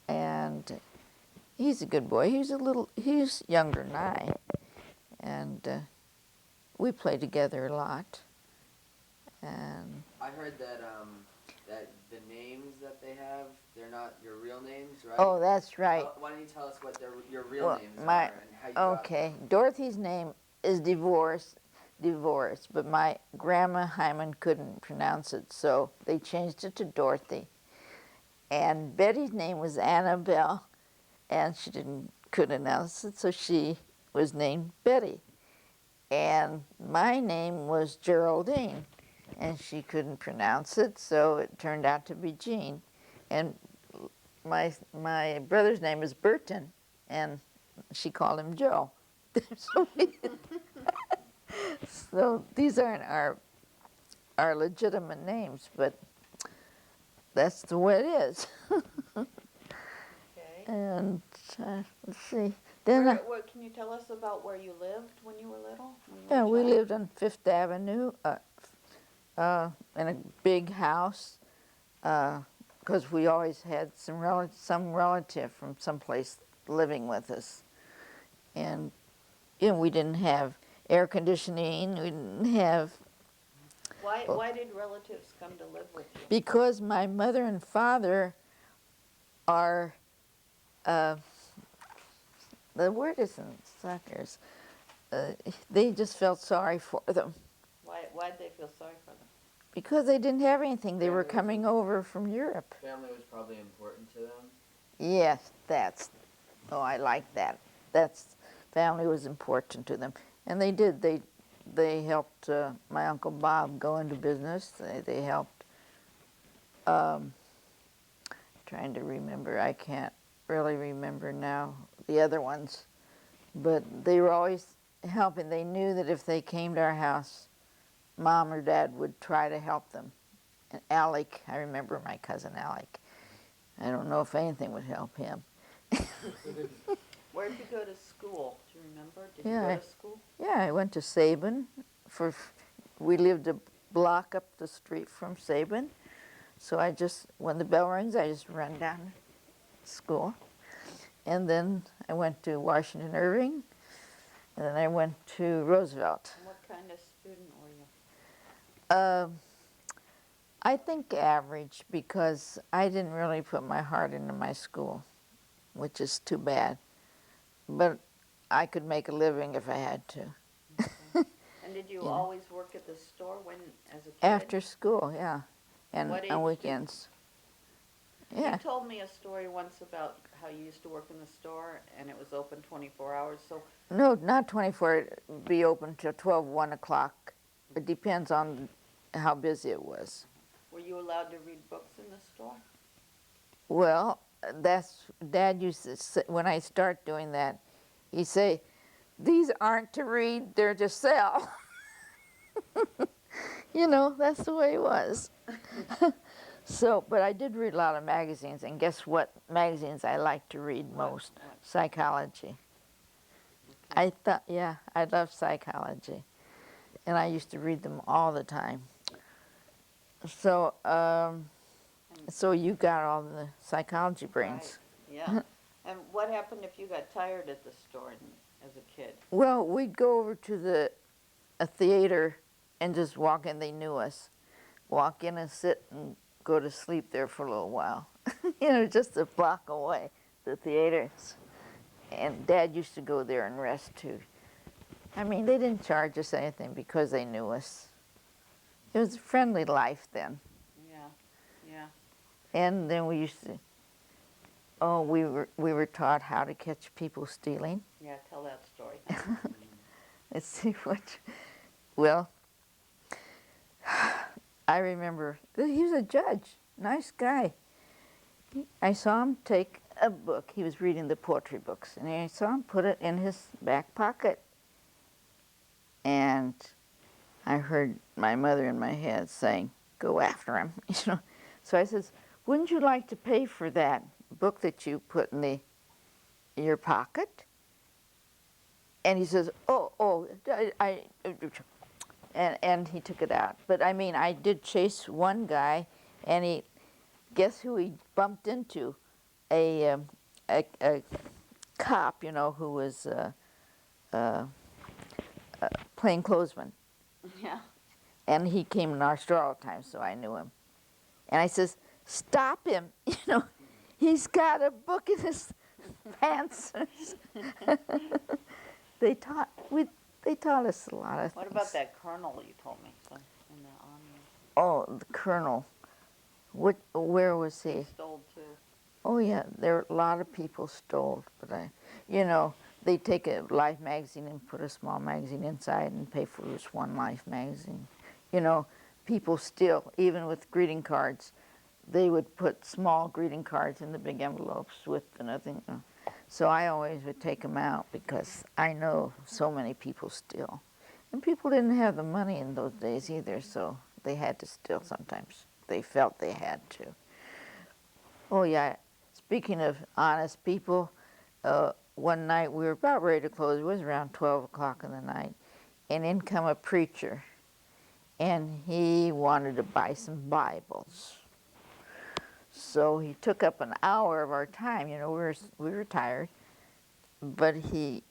And he's a good boy. He's younger than I. And we play together a lot. And I heard that that the names that they have, they're not your real names, right? oh, that's right. Why don't you tell us what your real Well, names are and how you got okay. them? Dorothy's name is divorce, but my grandma Hyman couldn't pronounce it, so they changed it to Dorothy. And Betty's name was Annabelle, and she couldn't announce it, so she was named Betty. And my name was Geraldine, and she couldn't pronounce it, so it turned out to be Jean. And my brother's name is Burton, and she called him Joe. So these aren't our legitimate names, but that's the way it is. okay? And let's see. Then I- Can you tell us about where you lived when you were little? When you yeah, were a we child? lived on Fifth Avenue in a big house because we always had some relative from someplace living with us. And we didn't have air conditioning, we didn't have, Why did relatives come to live with you? because my mother and father are, the word isn't suckers, they just felt sorry for them Why'd they feel sorry for them? because they didn't have anything. They were Family was- coming over from Europe. Family was probably important to them. Yes, I like that. Family was important to them. And they did, they helped my Uncle Bob go into business. They helped, trying to remember, I can't really remember now the other ones. But they were always helping. They knew that if they came to our house, Mom or Dad would try to help them. And Alec, I remember my cousin Alec. I don't know if anything would help him. Where'd you go to school? Do you remember? Did Yeah, you go to school? Yeah, I went to Sabin. We lived a block up the street from Sabin. So when the bell rings, I just run down to school. And then I went to Washington Irving. And then I went to Roosevelt. And what kind of student were you? I think average because I didn't really put my heart into my school, which is too bad. But I could make a living if I had to. And did you Yeah. always work at the store as a kid? After school, yeah, and What age on did- weekends. Yeah. You told me a story once about how you used to work in the store and it was open 24 hours. So No, not 24. It'd be open till 12, 1 o'clock. It depends on how busy it was. were you allowed to read books in the store? Well, Dad used to say, when I start doing that, he'd say, "These aren't to read, they're to sell." That's the way it was. So, but I did read a lot of magazines, and guess what magazines I like to read most? What? Psychology. I love psychology. And I used to read them all the time. So, so you got all the psychology brains. Right. Yeah. And what happened if you got tired at the store as a kid? Well, we'd go over to a theater and just walk in. They knew us. Walk in and sit and go to sleep there for a little while. Just a block away, the theaters. And Dad used to go there and rest too. I mean, they didn't charge us anything because they knew us. It was a friendly life then. Yeah. Yeah. And then we were taught how to catch people stealing. Yeah. Tell that story. Let's see well, I remember, he was a judge, nice guy. I saw him take a book, he was reading the poetry books, and I saw him put it in his back pocket. And I heard my mother in my head saying, "Go after him," So I says, "Wouldn't you like to pay for that book that you put in your pocket?" And he says, and he took it out. But I mean, I did chase one guy, and guess who he bumped into? A cop, who was plainclothesman. Yeah. And he came in our store all the time, so I knew him. And I says, "Stop him, he's got a book in his pants." They taught us a lot of things. What about that colonel you told me in the army? Oh, the colonel. Where was he? He stole too. Oh yeah, a lot of people stole, but they take a Life magazine and put a small magazine inside and pay for just one Life magazine. People steal, even with greeting cards. They would put small greeting cards in the big envelopes with nothing. So I always would take them out because I know so many people steal. And people didn't have the money in those days either, so they had to steal sometimes. They felt they had to. Oh yeah, speaking of honest people, one night we were about ready to close. It was around 12 o'clock in the night. And in come a preacher. And he wanted to buy some Bibles. So he took up an hour of our time. You know, we were tired. But he